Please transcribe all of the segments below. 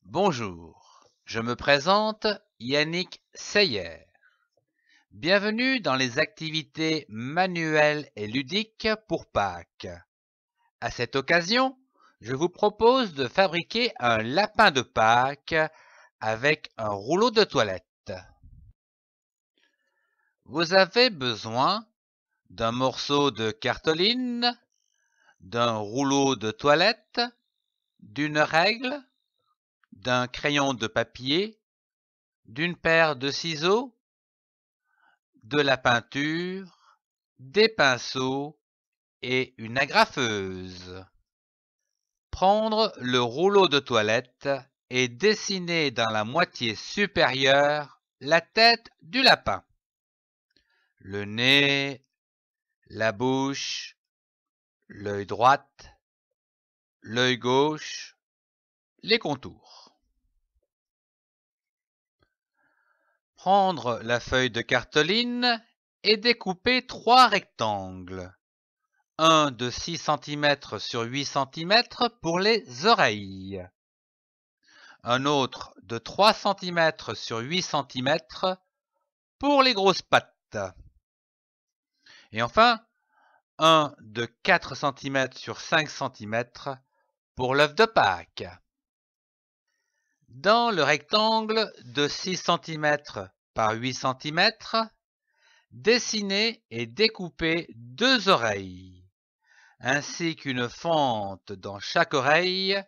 Bonjour, je me présente Yannick Seyer. Bienvenue dans les activités manuelles et ludiques pour Pâques. À cette occasion, je vous propose de fabriquer un lapin de Pâques avec un rouleau de toilette. Vous avez besoin d'un morceau de cartolina, d'un rouleau de toilette, d'une règle, d'un crayon de papier, d'une paire de ciseaux, de la peinture, des pinceaux et une agrafeuse. Prendre le rouleau de toilette et dessiner dans la moitié supérieure la tête du lapin, le nez, la bouche, l'œil droit, l'œil gauche, les contours. Prendre la feuille de cartolina et découper 3 rectangles. Un de 6 cm sur 8 cm pour les oreilles. Un autre de 3 cm sur 8 cm pour les grosses pattes. Et enfin, un de 4 cm sur 5 cm pour l'œuf de Pâques. Dans le rectangle de 6 cm par 8 cm, dessinez et découpez 2 oreilles, ainsi qu'une fente dans chaque oreille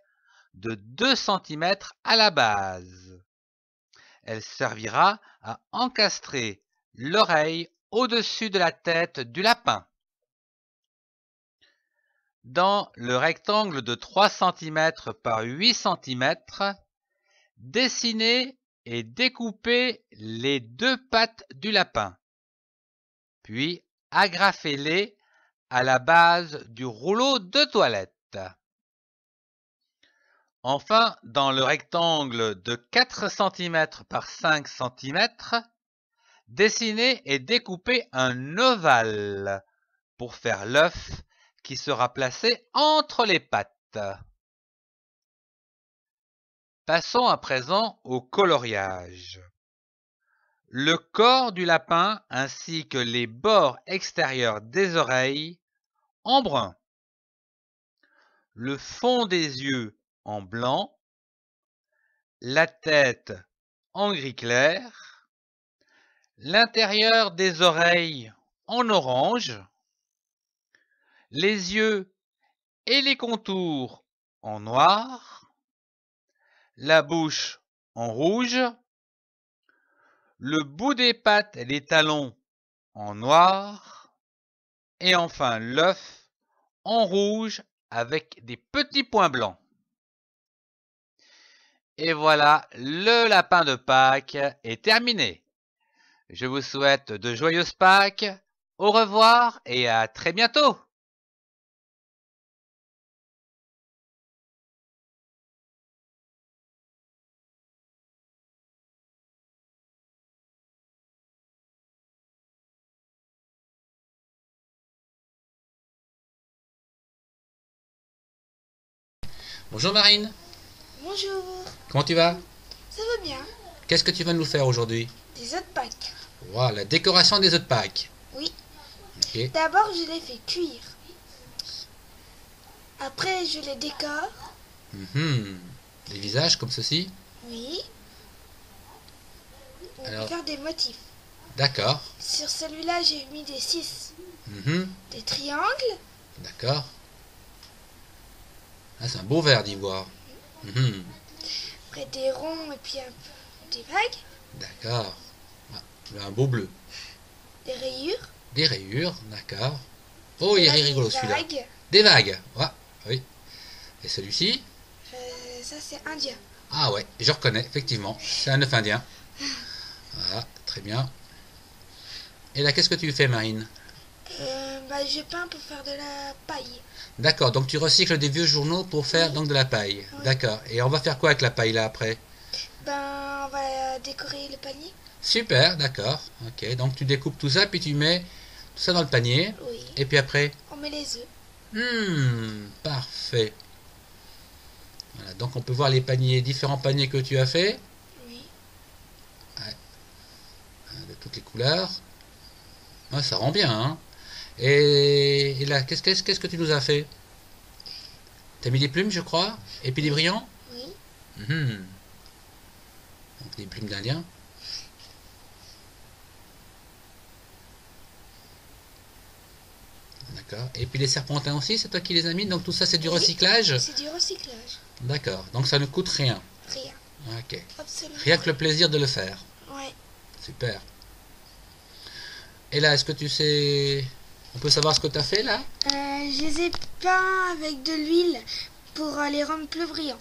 de 2 cm à la base. Elle servira à encastrer l'oreille au-dessus de la tête du lapin. Dans le rectangle de 3 cm par 8 cm, dessinez et découpez les 2 pattes du lapin, puis agrafez-les à la base du rouleau de toilette. Enfin, dans le rectangle de 4 cm par 5 cm, dessinez et découpez un ovale pour faire l'œuf qui sera placé entre les pattes. Passons à présent au coloriage. Le corps du lapin ainsi que les bords extérieurs des oreilles en brun. Le fond des yeux en blanc. La tête en gris clair. L'intérieur des oreilles en orange. Les yeux et les contours en noir. La bouche en rouge. Le bout des pattes et les talons en noir. Et enfin l'œuf en rouge avec des petits points blancs. Et voilà, le lapin de Pâques est terminé. Je vous souhaite de joyeuses Pâques. Au revoir et à très bientôt. Bonjour Marine. Bonjour, Comment tu vas? ça va bien? Qu'est-ce que tu vas nous faire aujourd'hui? Des œufs de Pâques. Wow, la décoration des œufs de Pâques. Oui. Ok. D'abord, je les fais cuire. Après, je les décore. Des visages comme ceci? Oui. On Alors- peut faire des motifs. D'accord. Sur celui-là, j'ai mis des 6. Mhm. Des triangles. D'accord. Ah, c'est un beau verre d'ivoire. Mhm. Après, des ronds et puis un peu des vagues. D'accord. Ah, un beau bleu. Des rayures. Des rayures, d'accord. Oh, il Et est là, des rigolo celui-là. vagues. Des vagues. Ouais, oui. Et celui-ci? Ça, c'est indien. Ah ouais, je reconnais, effectivement. C'est un œuf indien. Voilà, très bien. Et là, qu'est-ce que tu fais, Marine? Je peins pour faire de la paille. D'accord, donc tu recycles des vieux journaux pour faire donc de la paille. Oui. D'accord. Et on va faire quoi avec la paille là après? On va décorer le panier. Super, d'accord. Ok, donc tu découpes tout ça, puis tu mets tout ça dans le panier. Oui. Et puis après? On met les œufs. Parfait. Voilà, donc on peut voir les paniers, différents paniers que tu as fait, Oui. de toutes les couleurs. Ouais, ça rend bien, hein. Et là, qu'est-ce que tu nous as fait? T'as mis des plumes, je crois, et puis des brillants. Oui. Mhm. Donc des plumes d'Indien. D'accord. Et puis les serpentins aussi, c'est toi qui les as mis, donc tout ça c'est du Oui. recyclage? C'est du recyclage. D'accord, donc ça ne coûte rien. Rien. Ok. Absolument. Rien que le plaisir de le faire. Ouais. Super. Et là, est-ce que tu sais... On peut savoir ce que tu as fait là? Je les ai peints avec de l'huile pour les rendre plus brillants.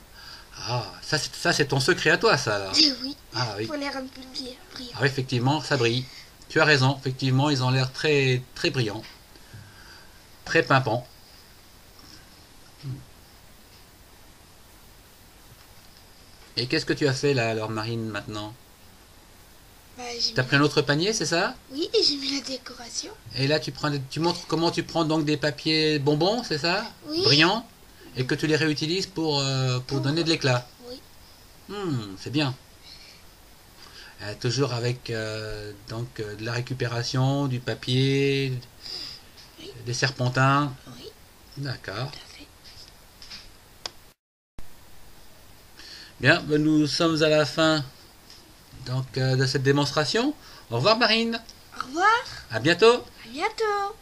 Ah, ça c'est ton secret à toi, ça, là. Oui. Ah oui. Pour les rendre plus brillants. Ah oui, effectivement, ça brille. Tu as raison, effectivement, ils ont l'air très, très brillants. Très pimpants. Et qu'est-ce que tu as fait là, alors, Marine, maintenant? Bah, T'as pris un autre panier, c'est ça? Oui, et j'ai mis la décoration. Et là, tu montres comment tu prends donc des papiers bonbons, c'est ça? Oui. Brillants? Et que tu les réutilises pour donner de l'éclat. Oui. C'est bien. Toujours avec de la récupération, du papier, Oui. des serpentins. Oui. D'accord. Tout à fait. Bien, ben, nous sommes à la fin donc, de cette démonstration. Au revoir Marine. Au revoir. À bientôt. À bientôt.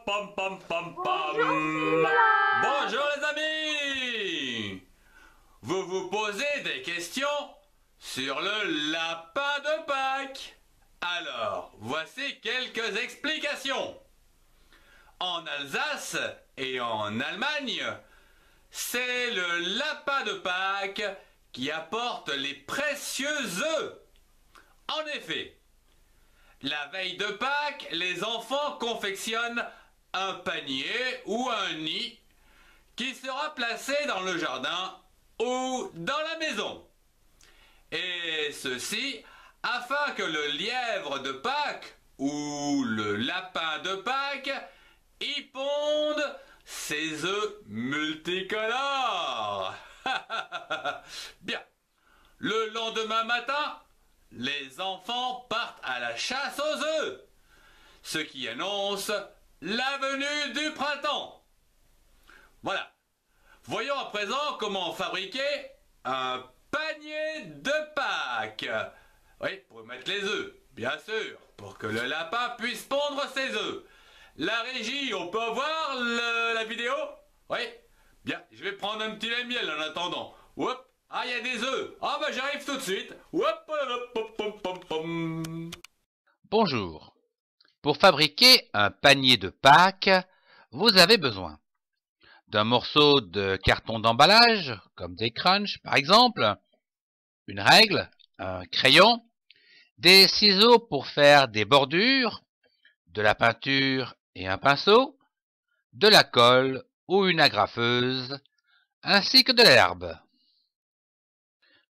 Pam, pam, pam, pam. Bonjour les amis. Vous vous posez des questions sur le lapin de Pâques. Alors, voici quelques explications. En Alsace et en Allemagne, c'est le lapin de Pâques qui apporte les précieux œufs. En effet, la veille de Pâques, les enfants confectionnent un panier ou un nid qui sera placé dans le jardin ou dans la maison. Et ceci afin que le lièvre de Pâques ou le lapin de Pâques y ponde ses œufs multicolores. Bien. Le lendemain matin, les enfants partent à la chasse aux œufs, ce qui annonce la venue du printemps. Voilà. Voyons à présent comment fabriquer un panier de Pâques. Oui, pour mettre les œufs, bien sûr, pour que le lapin puisse pondre ses œufs. La régie, on peut voir la vidéo? Oui. Bien, je vais prendre un petit lait-miel en attendant. Hop. Ah, il y a des œufs. Ah, bah j'arrive tout de suite. Hop, hop, hop, hop, hop, hop. Bonjour. Pour fabriquer un panier de Pâques, vous avez besoin d'un morceau de carton d'emballage, comme des crunchs par exemple, une règle, un crayon, des ciseaux pour faire des bordures, de la peinture et un pinceau, de la colle ou une agrafeuse, ainsi que de l'herbe.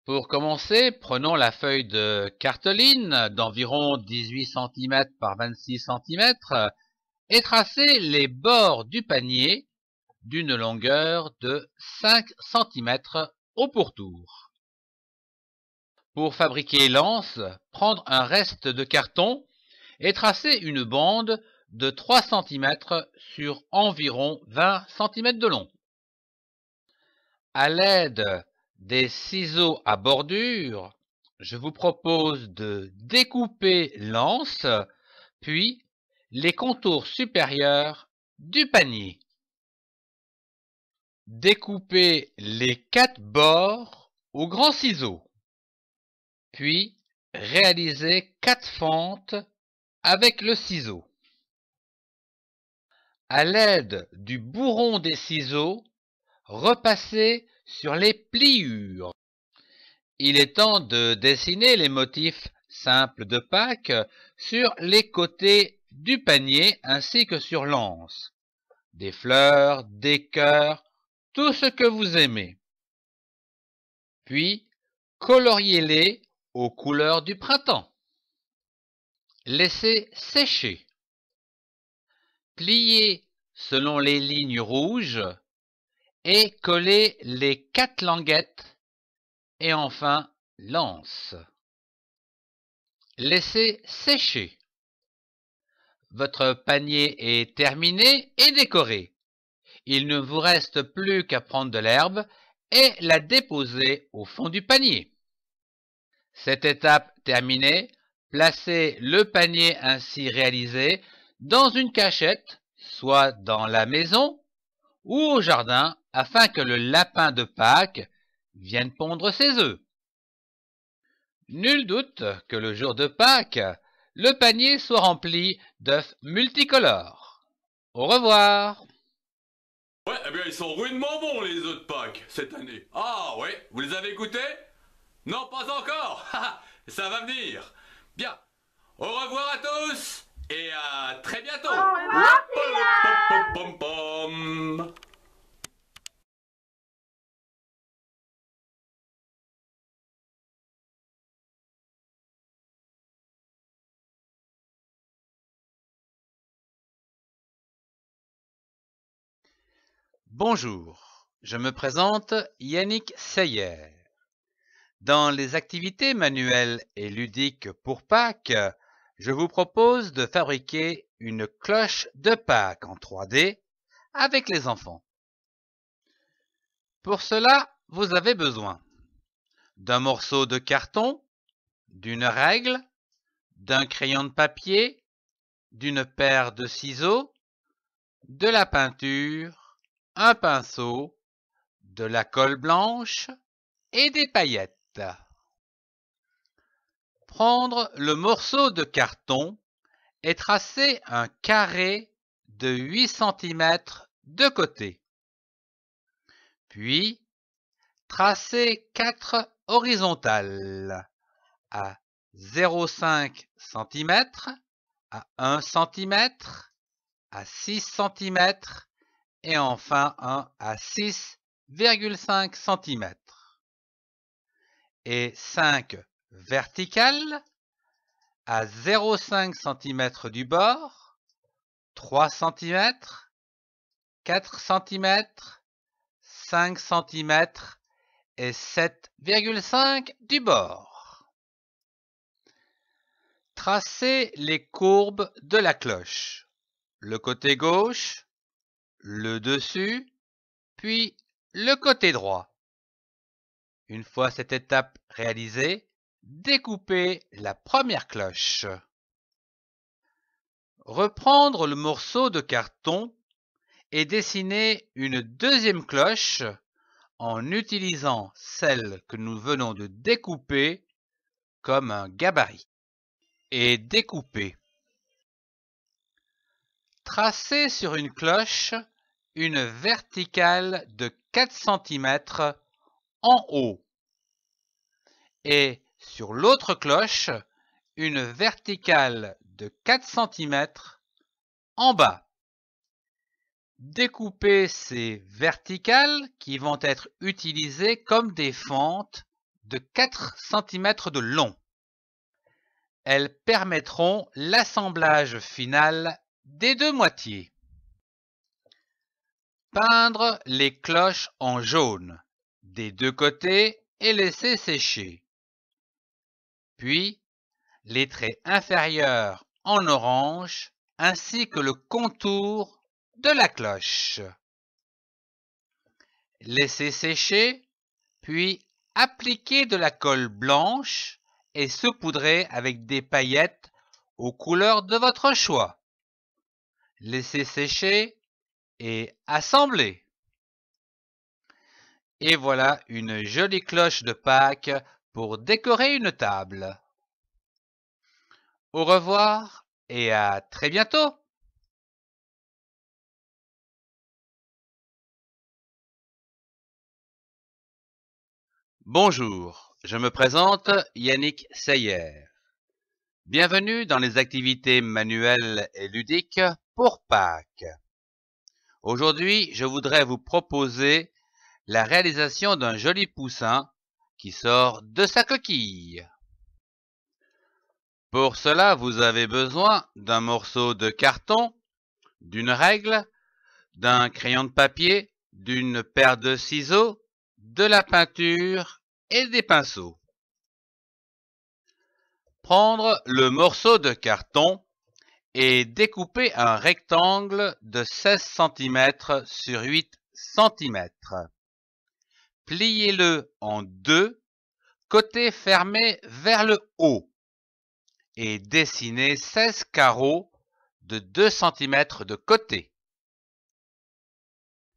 Pour commencer, prenons la feuille de cartoline d'environ 18 cm par 26 cm et tracez les bords du panier d'une longueur de 5 cm au pourtour. Pour fabriquer l'anse, prendre un reste de carton et tracer une bande de 3 cm sur environ 20 cm de long. À l'aide des ciseaux à bordure, je vous propose de découper l'anse, puis les contours supérieurs du panier. Découpez les 4 bords au grand ciseau, puis réalisez 4 fentes avec le ciseau. À l'aide du bourron des ciseaux, repassez sur les pliures. Il est temps de dessiner les motifs simples de Pâques sur les côtés du panier ainsi que sur l'anse. Des fleurs, des cœurs, tout ce que vous aimez. Puis, coloriez-les aux couleurs du printemps. Laissez sécher. Pliez selon les lignes rouges et collez les 4 languettes et enfin l'anse. Laissez sécher. Votre panier est terminé et décoré. Il ne vous reste plus qu'à prendre de l'herbe et la déposer au fond du panier. Cette étape terminée, placez le panier ainsi réalisé dans une cachette, soit dans la maison ou au jardin, afin que le lapin de Pâques vienne pondre ses œufs. Nul doute que le jour de Pâques, le panier soit rempli d'œufs multicolores. Au revoir. Ouais, eh bien ils sont rudement bons les œufs de Pâques cette année. Ah ouais, vous les avez goûtés? Non, pas encore. Ça va venir. Bien. Au revoir à tous et à très bientôt. Pom, pom, pom. Bonjour, je me présente Yannick Seyer. Dans les activités manuelles et ludiques pour Pâques, je vous propose de fabriquer une cloche de Pâques en 3D avec les enfants. Pour cela, vous avez besoin d'un morceau de carton, d'une règle, d'un crayon de papier, d'une paire de ciseaux, de la peinture, un pinceau, de la colle blanche et des paillettes. Prendre le morceau de carton et tracer un carré de 8 cm de côté. Puis, tracer 4 horizontales à 0,5 cm, à 1 cm, à 6 cm et enfin un à 6,5 cm. Et 5 verticales à 0,5 cm du bord, 3 cm, 4 cm, 5 cm et 7,5 du bord. Tracez les courbes de la cloche, le côté gauche, le dessus, puis le côté droit. Une fois cette étape réalisée, découpez la première cloche. Reprendre le morceau de carton et dessiner une deuxième cloche en utilisant celle que nous venons de découper comme un gabarit. Et découper. Tracez sur une cloche une verticale de 4 cm en haut et sur l'autre cloche une verticale de 4 cm en bas. Découpez ces verticales qui vont être utilisées comme des fentes de 4 cm de long. Elles permettront l'assemblage final des deux moitiés. Peindre les cloches en jaune des deux côtés et laisser sécher. Puis, les traits inférieurs en orange ainsi que le contour de la cloche. Laissez sécher, puis appliquez de la colle blanche et saupoudrez avec des paillettes aux couleurs de votre choix. Laissez sécher et assemblez. Et voilà une jolie cloche de Pâques pour décorer une table. Au revoir et à très bientôt. Bonjour, je me présente Yannick Seyer. Bienvenue dans les activités manuelles et ludiques pour Pâques. Aujourd'hui, je voudrais vous proposer la réalisation d'un joli poussin qui sort de sa coquille. Pour cela, vous avez besoin d'un morceau de carton, d'une règle, d'un crayon de papier, d'une paire de ciseaux, de la peinture et des pinceaux. Prendre le morceau de carton et découper un rectangle de 16 cm sur 8 cm. Pliez-le en deux, côté fermé vers le haut, et dessinez 16 carreaux de 2 cm de côté.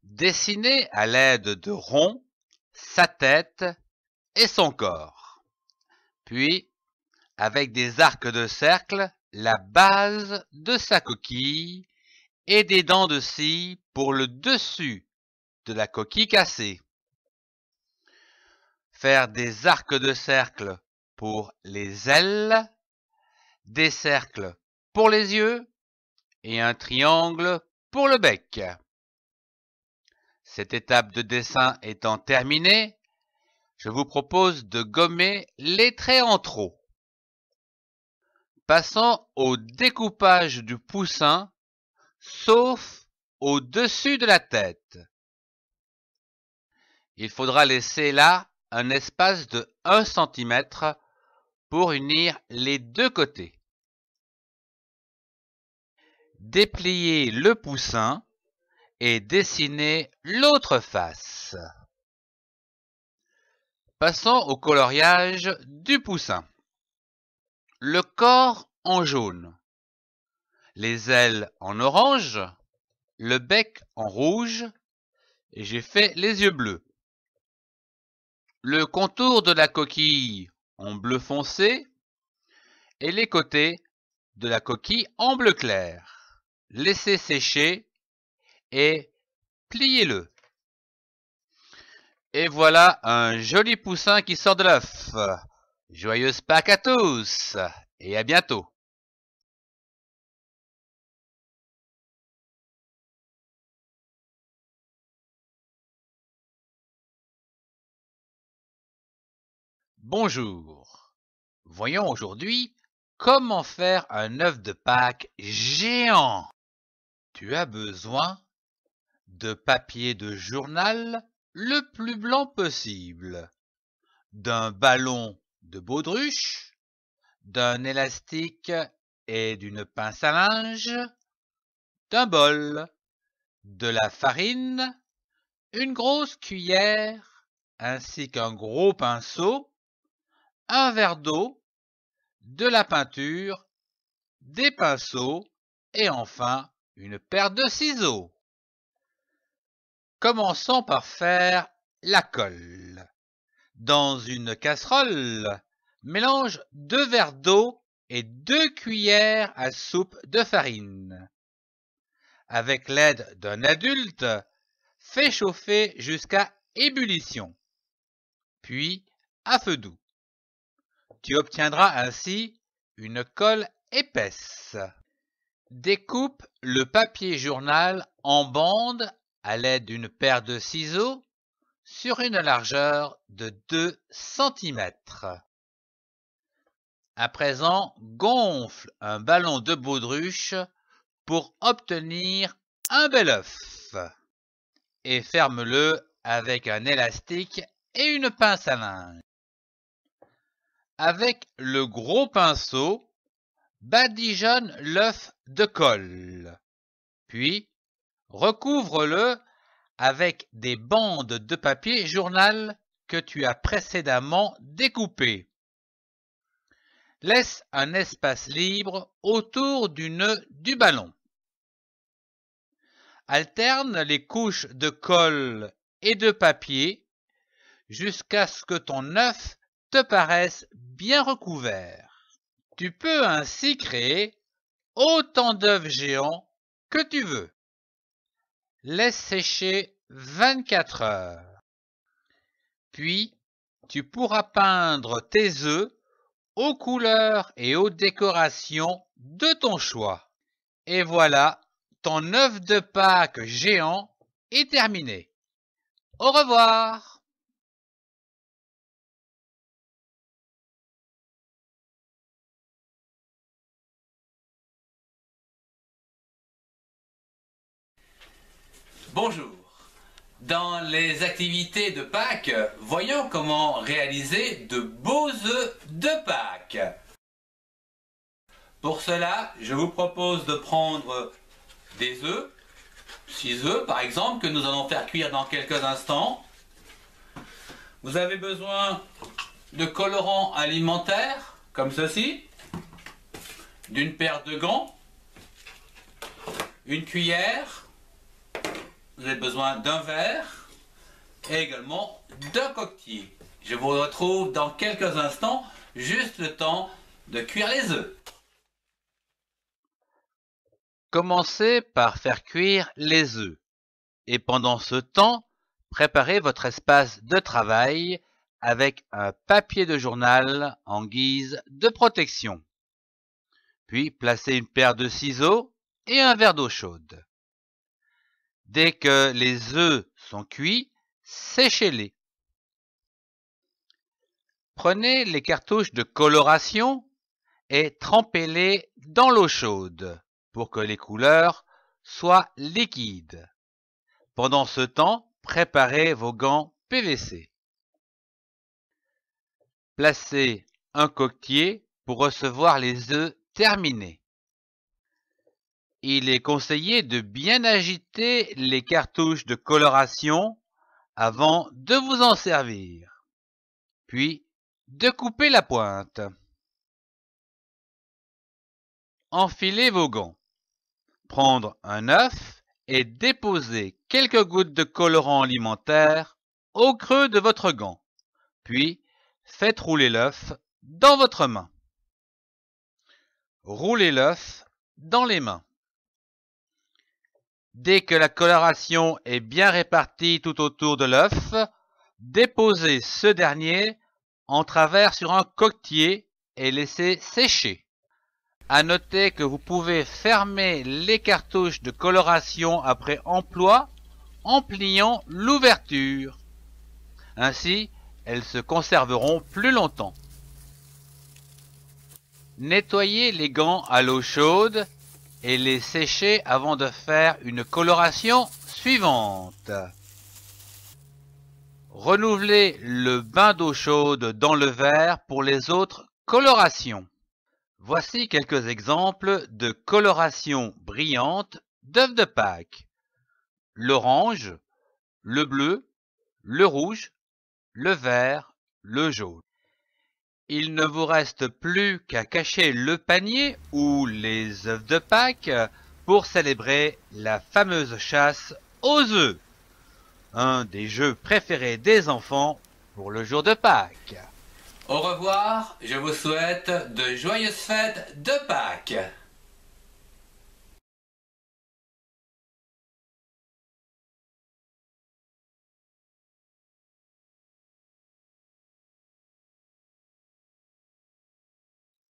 Dessinez à l'aide de ronds sa tête et son corps. Puis, avec des arcs de cercle, la base de sa coquille et des dents de scie pour le dessus de la coquille cassée. Faire des arcs de cercle pour les ailes, des cercles pour les yeux et un triangle pour le bec. Cette étape de dessin étant terminée, je vous propose de gommer les traits en trop. Passons au découpage du poussin, sauf au-dessus de la tête. Il faudra laisser là un espace de 1 cm pour unir les deux côtés. Dépliez le poussin et dessinez l'autre face. Passons au coloriage du poussin. Le corps en jaune, les ailes en orange, le bec en rouge, et j'ai fait les yeux bleus. Le contour de la coquille en bleu foncé et les côtés de la coquille en bleu clair. Laissez sécher et pliez-le. Et voilà un joli poussin qui sort de l'œuf. Joyeuse Pâques à tous et à bientôt. Bonjour. Voyons aujourd'hui comment faire un œuf de Pâques géant. Tu as besoin de papier de journal le plus blanc possible, d'un ballon de baudruche, d'un élastique et d'une pince à linge, d'un bol, de la farine, une grosse cuillère, ainsi qu'un gros pinceau, un verre d'eau, de la peinture, des pinceaux et enfin une paire de ciseaux. Commençons par faire la colle. Dans une casserole, mélange 2 verres d'eau et 2 cuillères à soupe de farine. Avec l'aide d'un adulte, fais chauffer jusqu'à ébullition, puis à feu doux. Tu obtiendras ainsi une colle épaisse. Découpe le papier journal en bandes à l'aide d'une paire de ciseaux sur une largeur de 2 cm. À présent, gonfle un ballon de baudruche pour obtenir un bel œuf et ferme-le avec un élastique et une pince à linge. Avec le gros pinceau, badigeonne l'œuf de colle, puis recouvre-le avec des bandes de papier journal que tu as précédemment découpées. Laisse un espace libre autour du nœud du ballon. Alterne les couches de colle et de papier jusqu'à ce que ton œuf te paraisse bien recouvert. Tu peux ainsi créer autant d'œufs géants que tu veux. Laisse sécher 24 heures. Puis, tu pourras peindre tes œufs aux couleurs et aux décorations de ton choix. Et voilà, ton œuf de Pâques géant est terminé. Au revoir! bonjour. Dans les activités de Pâques, voyons comment réaliser de beaux œufs de Pâques. Pour cela, je vous propose de prendre des œufs, 6 œufs par exemple, que nous allons faire cuire dans quelques instants. Vous avez besoin de colorants alimentaires, comme ceci, d'une paire de gants, une cuillère, vous avez besoin d'un verre et également d'un coquetier. Je vous retrouve dans quelques instants, juste le temps de cuire les œufs. Commencez par faire cuire les œufs et pendant ce temps, préparez votre espace de travail avec un papier de journal en guise de protection. Puis placez une paire de ciseaux et un verre d'eau chaude. Dès que les œufs sont cuits, séchez-les. Prenez les cartouches de coloration et trempez-les dans l'eau chaude pour que les couleurs soient liquides. Pendant ce temps, préparez vos gants PVC. Placez un coquetier pour recevoir les œufs terminés. Il est conseillé de bien agiter les cartouches de coloration avant de vous en servir, puis de couper la pointe. Enfilez vos gants. Prendre un œuf et déposer quelques gouttes de colorant alimentaire au creux de votre gant, puis faites rouler l'œuf dans votre main. Roulez l'œuf dans les mains. Dès que la coloration est bien répartie tout autour de l'œuf, déposez ce dernier en travers sur un coquetier et laissez sécher. À noter que vous pouvez fermer les cartouches de coloration après emploi en pliant l'ouverture. Ainsi, elles se conserveront plus longtemps. Nettoyez les gants à l'eau chaude et les sécher avant de faire une coloration suivante. Renouvelez le bain d'eau chaude dans le verre pour les autres colorations. Voici quelques exemples de coloration brillante d'œufs de Pâques. L'orange, le bleu, le rouge, le vert, le jaune. Il ne vous reste plus qu'à cacher le panier ou les œufs de Pâques pour célébrer la fameuse chasse aux œufs, un des jeux préférés des enfants pour le jour de Pâques. Au revoir, je vous souhaite de joyeuses fêtes de Pâques.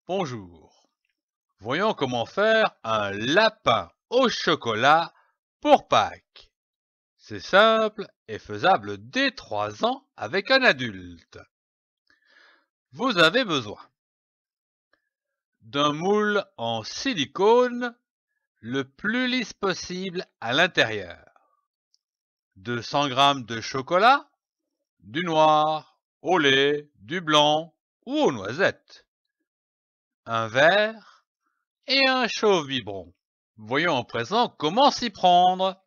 Bonjour. Voyons comment faire un lapin au chocolat pour Pâques. C'est simple et faisable dès 3 ans avec un adulte. Vous avez besoin d'un moule en silicone le plus lisse possible à l'intérieur, 200 g de chocolat, du noir, au lait, du blanc ou aux noisettes, un verre et un chauffe biberon. Voyons à présent comment s'y prendre.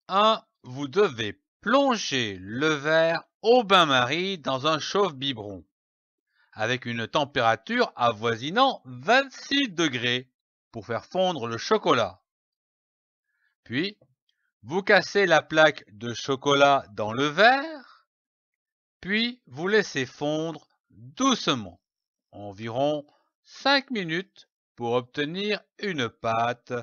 1. Vous devez plonger le verre au bain-marie dans un chauffe biberon avec une température avoisinant 26 degrés pour faire fondre le chocolat. Puis, vous cassez la plaque de chocolat dans le verre, puis vous laissez fondre doucement, environ 5 minutes pour obtenir une pâte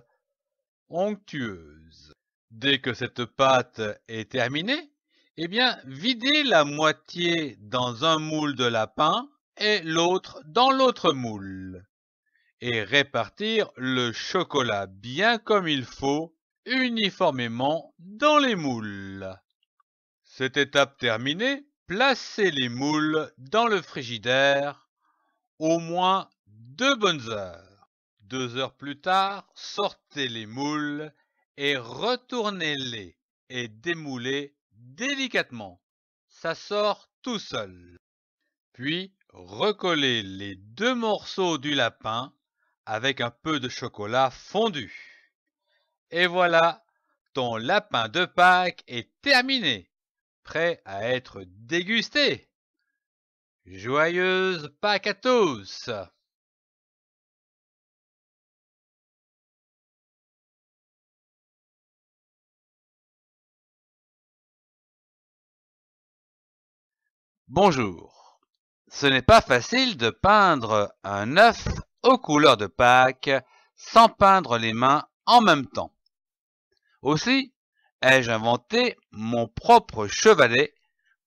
onctueuse. Dès que cette pâte est terminée, eh bien, videz la moitié dans un moule de lapin et l'autre dans l'autre moule, et répartir le chocolat bien comme il faut, uniformément dans les moules. Cette étape terminée, placez les moules dans le frigidaire au moins 2 bonnes heures. 2 heures plus tard, sortez les moules et retournez-les et démoulez délicatement. Ça sort tout seul. Puis recollez les 2 morceaux du lapin avec un peu de chocolat fondu. Et voilà, ton lapin de Pâques est terminé, prêt à être dégusté. Joyeuse Pâques à tous! Bonjour. Ce n'est pas facile de peindre un œuf aux couleurs de Pâques sans peindre les mains en même temps. Aussi, ai-je inventé mon propre chevalet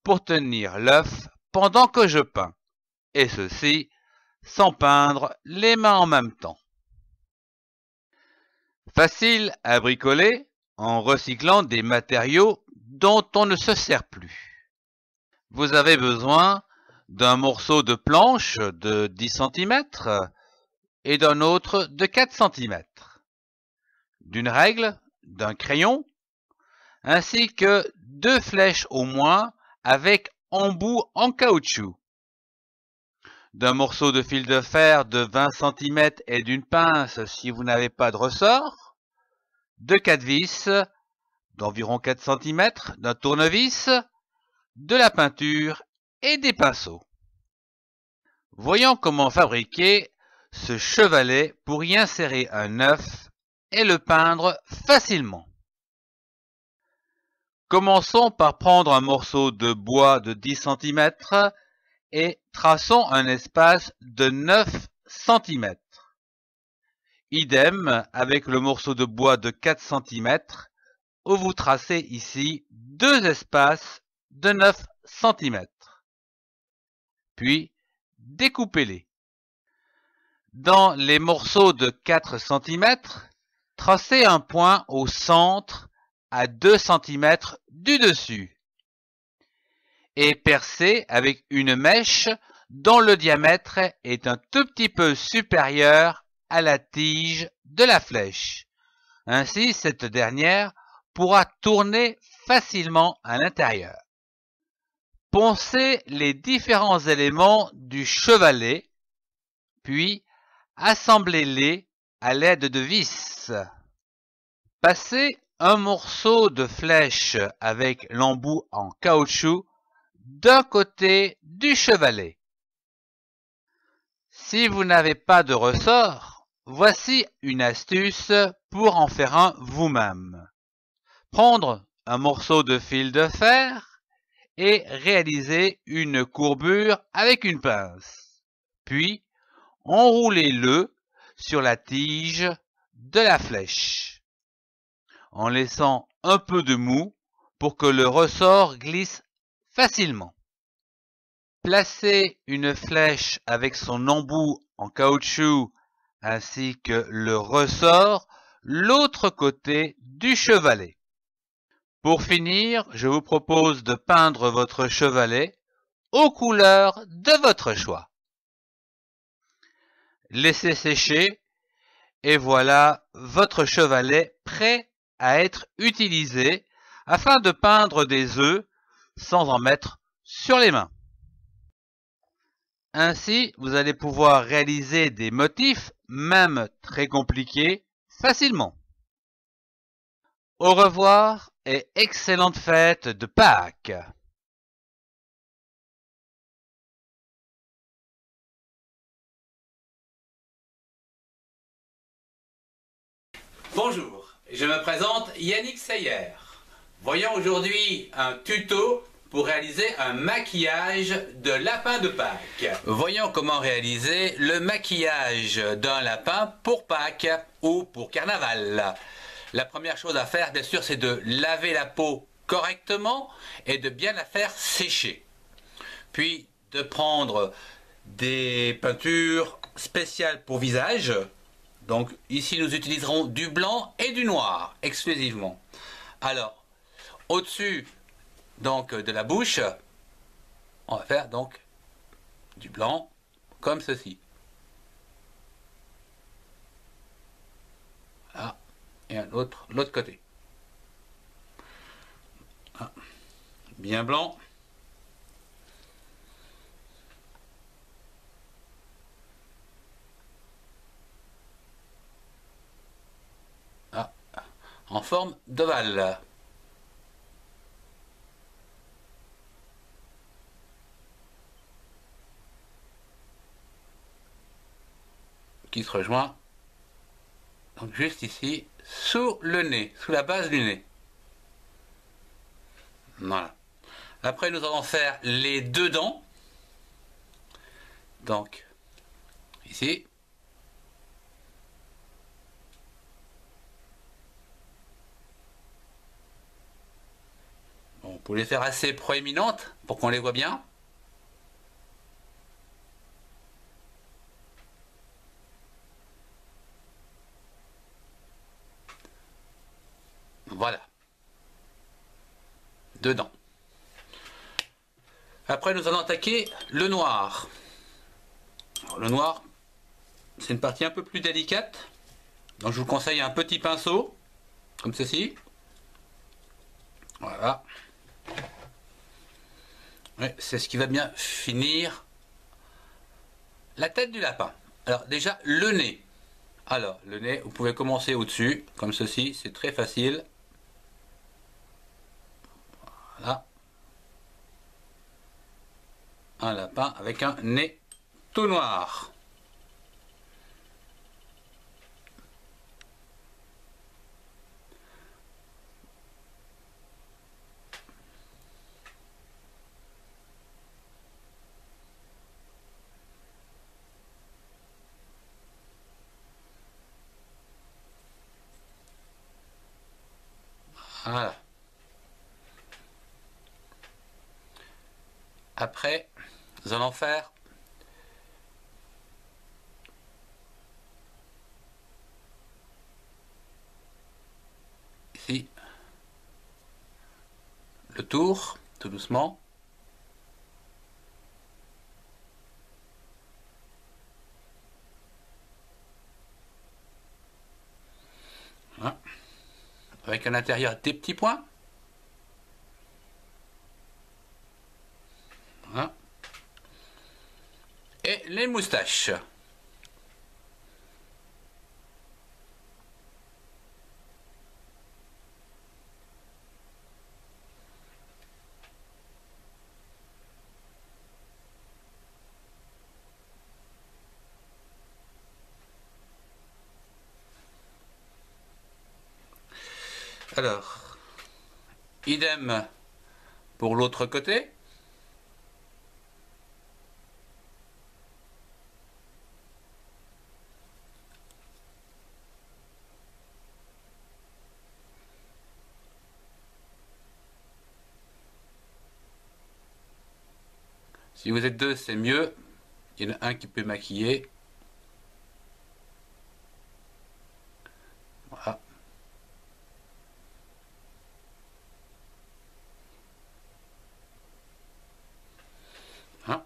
pour tenir l'œuf pendant que je peins, et ceci sans peindre les mains en même temps. Facile à bricoler en recyclant des matériaux dont on ne se sert plus. Vous avez besoin d'un morceau de planche de 10 cm et d'un autre de 4 cm, d'une règle, d'un crayon, ainsi que 2 flèches au moins avec embout en caoutchouc, d'un morceau de fil de fer de 20 cm et d'une pince si vous n'avez pas de ressort, de 4 vis d'environ 4 cm, d'un tournevis, de la peinture et des pinceaux. Voyons comment fabriquer ce chevalet pour y insérer un œuf et le peindre facilement. Commençons par prendre un morceau de bois de 10 cm et traçons un espace de 9 cm. Idem avec le morceau de bois de 4 cm où vous tracez ici 2 espaces de 9 cm. Puis, découpez-les. Dans les morceaux de 4 cm, tracez un point au centre à 2 cm du dessus et percez avec une mèche dont le diamètre est un tout petit peu supérieur à la tige de la flèche. Ainsi, cette dernière pourra tourner facilement à l'intérieur. Poncez les différents éléments du chevalet, puis assemblez-les à l'aide de vis. Passez un morceau de flèche avec l'embout en caoutchouc d'un côté du chevalet. Si vous n'avez pas de ressort, voici une astuce pour en faire un vous-même. Prendre un morceau de fil de fer et réaliser une courbure avec une pince. Puis, enroulez-le sur la tige de la flèche, en laissant un peu de mou pour que le ressort glisse facilement. Placez une flèche avec son embout en caoutchouc ainsi que le ressort l'autre côté du chevalet. Pour finir, je vous propose de peindre votre chevalet aux couleurs de votre choix. Laissez sécher et voilà votre chevalet prêt à être utilisé afin de peindre des œufs sans en mettre sur les mains. Ainsi, vous allez pouvoir réaliser des motifs, même très compliqués, facilement. Au revoir et excellente fête de Pâques! Bonjour, je me présente Yannick Seyer. Voyons aujourd'hui un tuto pour réaliser un maquillage de lapin de Pâques. Voyons comment réaliser le maquillage d'un lapin pour Pâques ou pour Carnaval. La première chose à faire, bien sûr, c'est de laver la peau correctement et de bien la faire sécher. Puis de prendre des peintures spéciales pour visage. Donc ici nous utiliserons du blanc et du noir exclusivement. Alors au-dessus donc de la bouche, on va faire donc du blanc comme ceci. Voilà. et un autre l'autre côté. Ah, bien blanc. Ah, en forme d'ovale. Qui se rejoint donc juste ici sous le nez, sous la base du nez. Voilà. Après nous allons faire les deux dents. Donc ici. Bon, vous pouvez les faire assez proéminentes pour qu'on les voit bien. Voilà. Dedans. Après, nous allons attaquer le noir. Alors, le noir, c'est une partie un peu plus délicate. Donc, je vous conseille un petit pinceau, comme ceci. Voilà. Ouais, c'est ce qui va bien finir la tête du lapin. Alors, déjà, le nez. Alors, le nez, vous pouvez commencer au-dessus, comme ceci, c'est très facile. Voilà. Un lapin avec un nez tout noir. Voilà. Après, nous allons faire ici le tour, tout doucement. Voilà. Avec à l'intérieur des petits points. Voilà. Et les moustaches. Alors, idem pour l'autre côté. Si vous êtes deux, c'est mieux. Il y en a un qui peut maquiller. Voilà. Hein.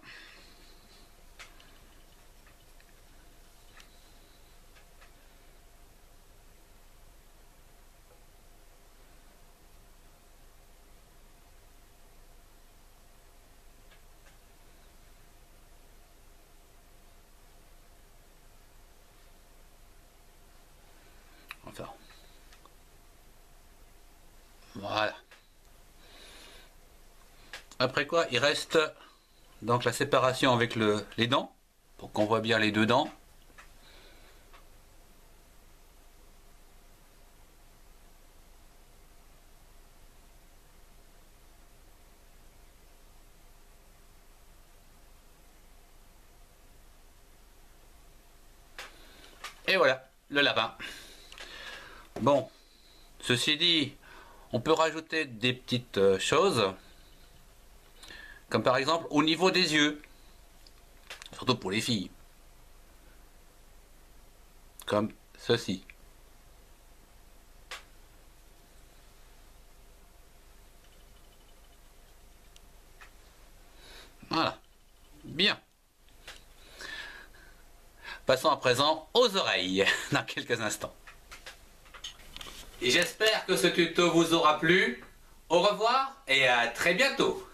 Enfin. Voilà. Après quoi, il reste donc la séparation avec les dents, pour qu'on voit bien les deux dents. Et voilà, le lapin. Bon, ceci dit, on peut rajouter des petites choses, comme par exemple au niveau des yeux, surtout pour les filles, comme ceci. Voilà, bien. Passons à présent aux oreilles, dans quelques instants. J'espère que ce tuto vous aura plu. Au revoir et à très bientôt.